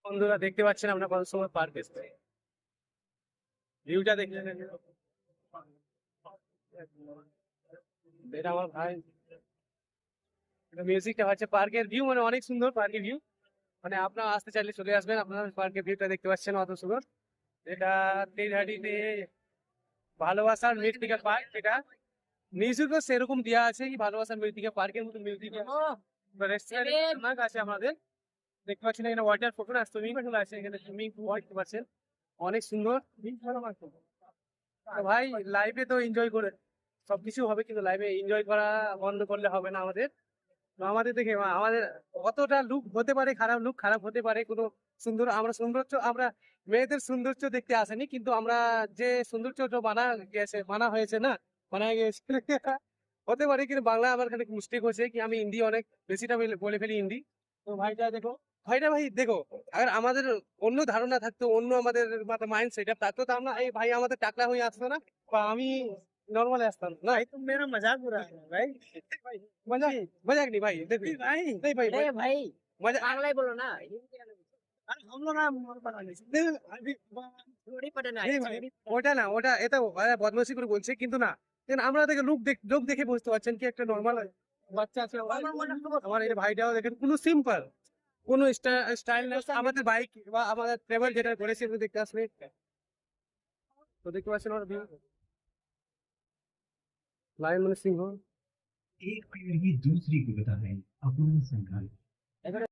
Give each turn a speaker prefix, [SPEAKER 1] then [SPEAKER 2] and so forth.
[SPEAKER 1] বন্ধুরা দেখতে পাচ্ছেন আমরা কত সময় পার্ক এসেছি, ভিউটা দেখলেন? এটা আমার ভাই, মিউজিকটা হচ্ছে পার্কের ভিউ, মানে অনেক সুন্দর পার্কের ভিউ। মানে আপনারা আসতে চাইলে চলে আসবেন, আপনারা পার্কের ভিউটা দেখতে পাচ্ছেন অত সুন্দর। এটা তেলহাটিতে ভালোবাসার মৃত্তিকা পার্ক। এটা মিউজিকও সেরকম দেওয়া আছে, কি ভালোবাসার মৃত্তিকা পার্কের মতো মিউজিক রেস্টুরেন্ট আছে আমাদের। দেখতে পাচ্ছেন এখানে ওয়াটার ফোটো না, সুইমিং পুল আছে এখানে, সুইমিং পুল দেখতে পাচ্ছেন অনেক সুন্দর। তো ভাই লাইফে তো এনজয় করে সবকিছু হবে, কিন্তু লাইফে এনজয় করা বন্ধ করলে হবে না আমাদের। তো আমাদের দেখে আমাদের কতটা লুক হতে পারে, খারাপ লুক খারাপ হতে পারে, কোনো সুন্দর আমরা সৌন্দর্য, আমরা মেয়েদের সৌন্দর্য দেখতে আসেনি, কিন্তু আমরা যে সৌন্দর্য মানা হয়েছে না, মানা গেছে হতে পারে। কিন্তু বাংলা আমার খানিক মিস্টেক হয়েছে, কি আমি হিন্দি অনেক বেশিটা বলে ফেলি হিন্দি। তো ভাইটা দেখো, ভাইটা ভাই দেখো, আবার আমাদের অন্য ধারণা থাকতো, অন্য আমাদের মাইন্ড সেট আপ থাকতো, তো আমরা এই ভাই আমাদের টাকলা হয়ে আসতো না, বা আমি নর্মালি আসতাম না।
[SPEAKER 2] तुम मेरा मजाक उड़ा रहे हो भाई।
[SPEAKER 1] भाई मजाक मजाक नहीं भाई, देखो
[SPEAKER 2] भाई
[SPEAKER 1] नहीं भाई
[SPEAKER 3] अरे भाई
[SPEAKER 1] मजाक
[SPEAKER 3] बांग्लाয় बोलो ना,
[SPEAKER 2] अरे हम लोग ना मोर बना नहीं सकते। अभी
[SPEAKER 3] थोड़ी पढ़ना
[SPEAKER 1] नहीं
[SPEAKER 3] है
[SPEAKER 1] भाई, ওটা না, ওটা এটা বদমাশি করে বলছে, কিন্তু না, কিন্তু আমরা দেখে লোক দেখে বুঝতে পারছেন কি একটা নর্মাল বাচ্চা আছে। আমার এই ভাইটাও দেখেন কোনো সিম্পল, কোনো স্টাইল না, আমাদের বাইক বা আমাদের ট্রাভেল যেটা করেছি আপনি দেখতে আসলে, তো দেখতে পাচ্ছেন ওর ভিউ, লায়ন মানে সিংহ।
[SPEAKER 4] एक पीढ़ी दूसरी को बता रही अपना संघर्ष।